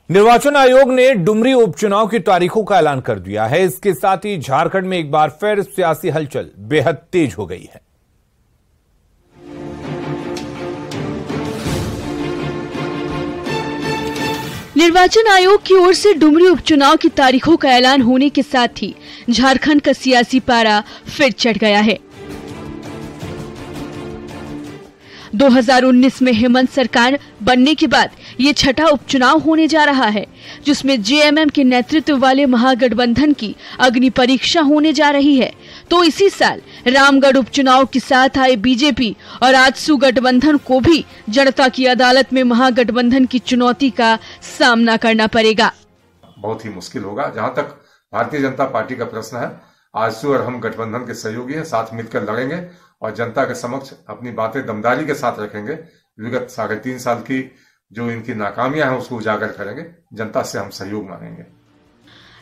निर्वाचन आयोग ने डुमरी उपचुनाव की तारीखों का ऐलान कर दिया है। इसके साथ ही झारखंड में एक बार फिर सियासी हलचल बेहद तेज हो गई है। निर्वाचन आयोग की ओर से डुमरी उपचुनाव की तारीखों का ऐलान होने के साथ ही झारखंड का सियासी पारा फिर चढ़ गया है। 2019 में हेमंत सरकार बनने के बाद ये छठा उपचुनाव होने जा रहा है, जिसमें जेएमएम के नेतृत्व वाले महागठबंधन की अग्नि परीक्षा होने जा रही है। तो इसी साल रामगढ़ उपचुनाव के साथ आए बीजेपी और आजसू गठबंधन को भी जनता की अदालत में महागठबंधन की चुनौती का सामना करना पड़ेगा। बहुत ही मुश्किल होगा। जहां तक भारतीय जनता पार्टी का प्रश्न है, आजसू और हम गठबंधन के सहयोगी हैं, साथ मिलकर लड़ेंगे और जनता के समक्ष अपनी बातें दमदारी के साथ रखेंगे। विगत 3.5 साल की जो इनकी नाकामियां हैं उसको उजागर करेंगे। जनता से हम सहयोग मांगेंगे।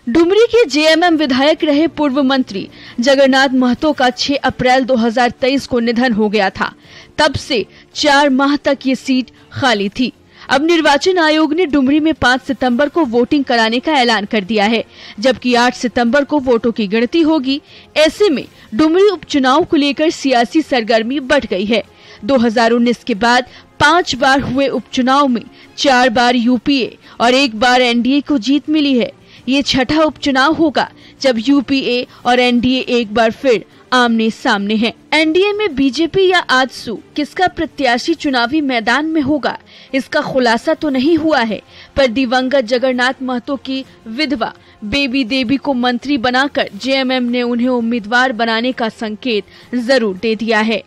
डुमरी के जेएमएम विधायक रहे पूर्व मंत्री जगन्नाथ महतो का 6 अप्रैल 2023 को निधन हो गया था। तब से 4 माह तक ये सीट खाली थी। अब निर्वाचन आयोग ने डुमरी में 5 सितंबर को वोटिंग कराने का ऐलान कर दिया है, जबकि 8 सितंबर को वोटों की गिनती होगी। ऐसे में डुमरी उपचुनाव को लेकर सियासी सरगर्मी बढ़ गई है। 2019 के बाद 5 बार हुए उपचुनाव में 4 बार यूपीए और 1 बार एनडीए को जीत मिली है। ये छठा उपचुनाव होगा जब यूपीए और एनडीए एक बार फिर आमने सामने हैं। एनडीए में बीजेपी या आजसू किसका प्रत्याशी चुनावी मैदान में होगा, इसका खुलासा तो नहीं हुआ है, पर दिवंगत जगन्नाथ महतो की विधवा बेबी देवी को मंत्री बनाकर जेएमएम ने उन्हें उम्मीदवार बनाने का संकेत जरूर दे दिया है।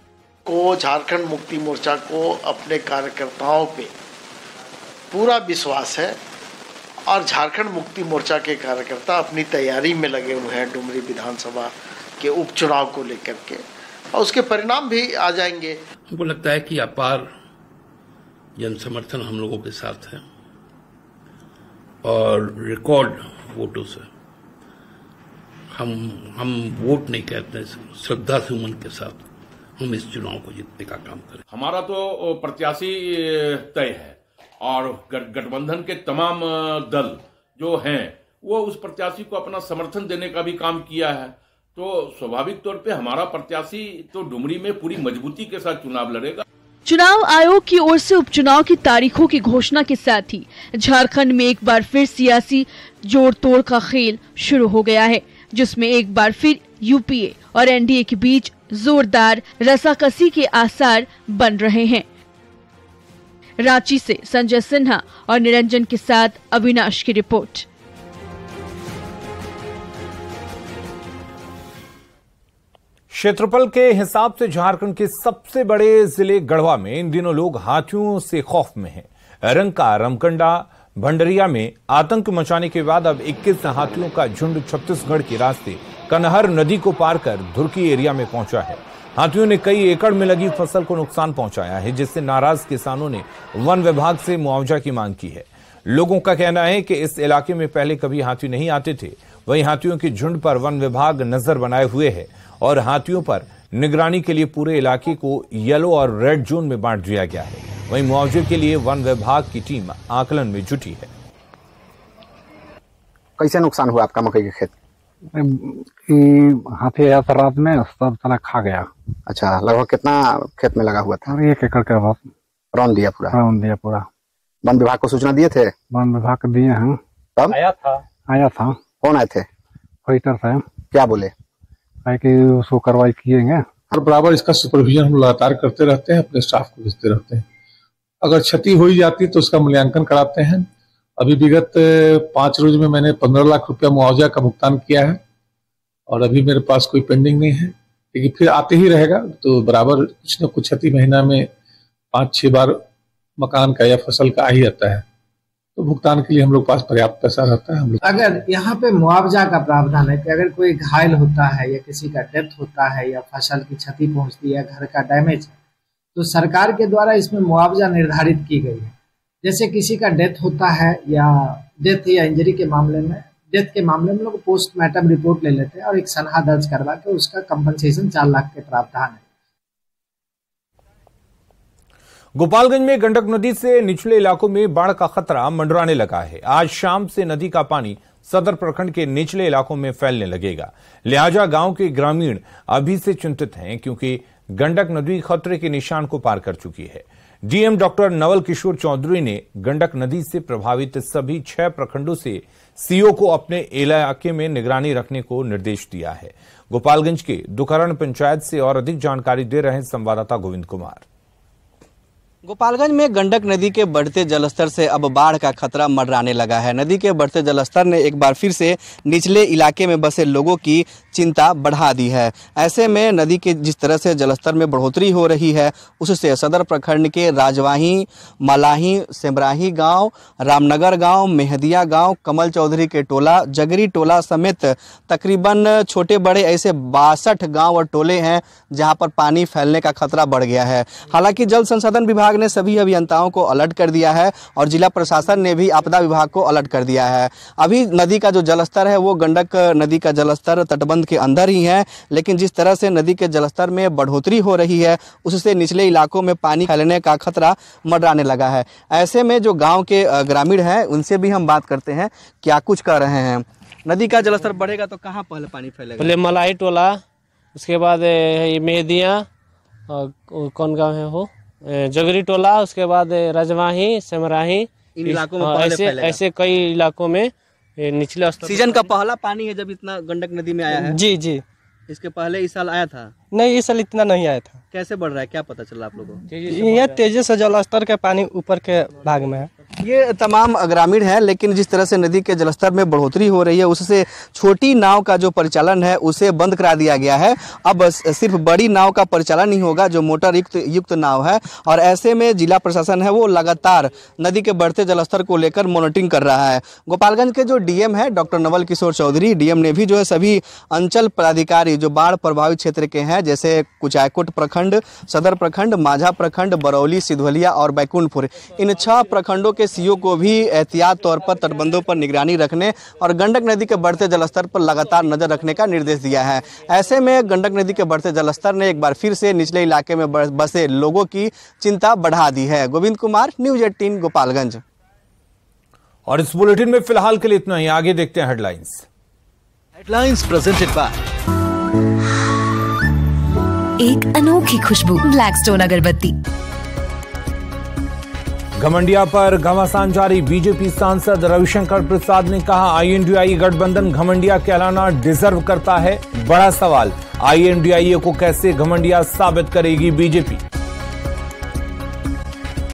झारखंड मुक्ति मोर्चा को अपने कार्यकर्ताओं पे पूरा विश्वास है और झारखंड मुक्ति मोर्चा के कार्यकर्ता अपनी तैयारी में लगे हुए हैं डुमरी विधानसभा के उपचुनाव को लेकर के, और उसके परिणाम भी आ जाएंगे। हमको लगता है कि अपार जन समर्थन हम लोगों के साथ है और रिकॉर्ड वोटों से हम वोट नहीं कहते, श्रद्धा सुमन के साथ हम इस चुनाव को जीतने का काम करें। हमारा तो प्रत्याशी तय है और गठबंधन के तमाम दल जो हैं वो उस प्रत्याशी को अपना समर्थन देने का भी काम किया है। तो स्वाभाविक तौर पे हमारा प्रत्याशी तो डुमरी में पूरी मजबूती के साथ चुनाव लड़ेगा। चुनाव आयोग की ओर से उपचुनाव की तारीखों की घोषणा के साथ ही झारखंड में एक बार फिर सियासी जोड़ तोड़ का खेल शुरू हो गया है, जिसमें एक बार फिर यूपीए और एनडीए के बीच जोरदार रसाकसी के आसार बन रहे हैं। रांची से संजय सिन्हा और निरंजन के साथ अविनाश की रिपोर्ट। क्षेत्रफल के हिसाब से झारखंड के सबसे बड़े जिले गढ़वा में इन दिनों लोग हाथियों से खौफ में हैं। रंका, रमकंडा, भंडरिया में आतंक मचाने के बाद अब 21 हाथियों का झुंड छत्तीसगढ़ के रास्ते कनहर नदी को पार कर धुरकी एरिया में पहुंचा है। हाथियों ने कई एकड़ में लगी फसल को नुकसान पहुंचाया है, जिससे नाराज किसानों ने वन विभाग से मुआवजा की मांग की है। लोगों का कहना है कि इस इलाके में पहले कभी हाथी नहीं आते थे। वहीं हाथियों के झुंड पर वन विभाग नजर बनाए हुए है और हाथियों पर निगरानी के लिए पूरे इलाके को येलो और रेड जोन में बांट दिया गया है। वहीं मुआवजे के लिए वन विभाग की टीम आकलन में जुटी है। कैसे नुकसान हुआ आपका मकई के खेत? हाथी आया था रात में, सब सारा खा गया। अच्छा, लगभग कितना खेत में लगा हुआ था? 1 एकड़ के बाद रौंद दिया पूरा? रौंद दिया पूरा। वन विभाग को सूचना दिए थे? वन विभाग को दिए हैं। कब आया था? कौन आए थे? फाइटर साहब। क्या बोले? कि उसको कार्रवाई किएंगे। और बराबर इसका सुपरविजन हम लगातार करते रहते हैं, अपने स्टाफ को भेजते रहते हैं। अगर क्षति हो ही जाती तो उसका मूल्यांकन कराते हैं। अभी विगत 5 रोज में मैंने 15 लाख रुपया मुआवजा का भुगतान किया है और अभी मेरे पास कोई पेंडिंग नहीं है, लेकिन फिर आते ही रहेगा। तो बराबर कुछ न कुछ क्षति महीना में 5-6 बार मकान का या फसल का आ ही जाता है, तो भुगतान के लिए हम लोग पास पर्याप्त पैसा रहता है। हम लोग अगर यहाँ पे मुआवजा का प्रावधान है कि अगर कोई घायल होता है या किसी का डेथ होता है या फसल की क्षति पहुंचती है, घर का डैमेज है, तो सरकार के द्वारा इसमें मुआवजा निर्धारित की गई है। जैसे किसी का डेथ होता है या डेथ या इंजरी के मामले में, डेथ के मामले में लोग पोस्टमार्टम रिपोर्ट ले लेते हैं और एक सनहा दर्ज करवा के उसका कंपनसेशन 4 लाख के प्रावधान है। गोपालगंज में गंडक नदी से निचले इलाकों में बाढ़ का खतरा मंडराने लगा है। आज शाम से नदी का पानी सदर प्रखंड के निचले इलाकों में फैलने लगेगा। लिहाजा गांव के ग्रामीण अभी से चिंतित हैं, क्योंकि गंडक नदी खतरे के निशान को पार कर चुकी है। डीएम डॉक्टर नवल किशोर चौधरी ने गंडक नदी से प्रभावित सभी 6 प्रखंडों से सीओ को अपने इलाके में निगरानी रखने को निर्देश दिया है। गोपालगंज के दुकरण पंचायत से और अधिक जानकारी दे रहे हैं संवाददाता गोविंद कुमार। गोपालगंज में गंडक नदी के बढ़ते जलस्तर से अब बाढ़ का खतरा मंडराने लगा है। नदी के बढ़ते जलस्तर ने एक बार फिर से निचले इलाके में बसे लोगों की चिंता बढ़ा दी है। ऐसे में नदी के जिस तरह से जलस्तर में बढ़ोतरी हो रही है, उससे सदर प्रखंड के राजवाही, मलाही, सेमराही गांव, रामनगर गांव, मेहदिया गांव, कमल चौधरी के टोला, जगरी टोला समेत तकरीबन छोटे बड़े ऐसे 62 गांव और टोले हैं जहां पर पानी फैलने का खतरा बढ़ गया है। हालांकि जल संसाधन विभाग ने सभी अभियंताओं को अलर्ट कर दिया है और जिला प्रशासन ने भी आपदा विभाग को अलर्ट कर दिया है। अभी नदी का जो जलस्तर है वो गंडक नदी का जलस्तर तटबंध के अंदर ही है, लेकिन जिस तरह से नदी के जलस्तर में बढ़ोतरी हो रही है उससे निचले इलाकों में पानी फैलने का खतरा मंडराने लगा है। ऐसे में जो गांव के ग्रामीण हैं उनसे भी हम बात करते हैं, क्या कुछ कर रहे हैं। नदी का जलस्तर बढ़ेगा तो कहाँ पहले पानी फैलेगा? पहले मलाई टोला, उसके बाद मेहदिया, कौन गाँव है वो, जगरी टोला, उसके बाद रजवाही, सेमराही, इन इलाकों में ऐसे कई इलाकों में निचले स्तर। सीजन का पहला पानी है जब इतना गंडक नदी में आया है? जी जी। इसके पहले इस साल आया था? नहीं, इस साल इतना नहीं आया था। कैसे बढ़ रहा है, क्या पता चला आप लोगों को? ये तेजी से जलस्तर के पानी ऊपर के भाग में है। ये तमाम ग्रामीण हैं, लेकिन जिस तरह से नदी के जलस्तर में बढ़ोतरी हो रही है उससे छोटी नाव का जो परिचालन है उसे बंद करा दिया गया है। अब सिर्फ बड़ी नाव का परिचालन ही होगा जो मोटर युक्त नाव है, और ऐसे में जिला प्रशासन है वो लगातार नदी के बढ़ते जलस्तर को लेकर मॉनिटरिंग कर रहा है। गोपालगंज के जो डीएम है डॉक्टर नवल किशोर चौधरी, डीएम ने भी जो है सभी अंचल पदाधिकारी जो बाढ़ प्रभावित क्षेत्र के हैं, जैसे कुचायकोट प्रखंड, सदर प्रखंड, माझा प्रखंड, बरौली, सिधवलिया और बैकुंठपुर, इन 6 प्रखंडों के सीओ को भी एहतियात तौर पर तटबंधों पर निगरानी रखने और गंडक नदी के बढ़ते जलस्तर पर लगातार नजर रखने का निर्देश दिया है। ऐसे में गंडक नदी के बढ़ते जलस्तर ने एक बार फिर से निचले इलाके में बसे लोगों की चिंता बढ़ा दी है। गोविंद कुमार, न्यूज 18 गोपालगंज। और इस बुलेटिन में फिलहाल के लिए इतना ही। आगे देखते हैं हेडलाइंस प्रेजेंटेड बाय एक अनोखी खुशबू ब्लैकस्टोन अगरबत्ती। घमंडिया पर घमासान जारी। बीजेपी सांसद रविशंकर प्रसाद ने कहा, आईएनडीआई गठबंधन घमंडिया कहलाना डिजर्व करता है। बड़ा सवाल, आईएनडीआई को कैसे घमंडिया साबित करेगी बीजेपी।